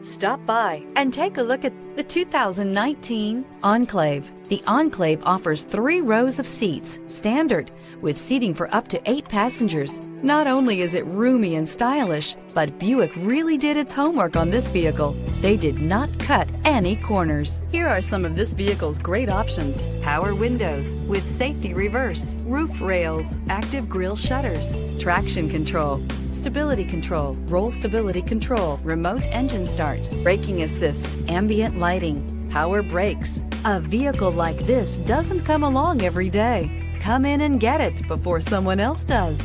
Stop by and take a look at the 2019 Enclave. The Enclave offers 3 rows of seats, standard, with seating for up to 8 passengers. Not only is it roomy and stylish, but Buick really did its homework on this vehicle. They did not cut any corners. Here are some of this vehicle's great options: power windows with safety reverse, roof rails, active grille shutters, traction control, stability control, roll stability control, remote engine start, braking assist, ambient lighting, power brakes. A vehicle like this doesn't come along every day. Come in and get it before someone else does.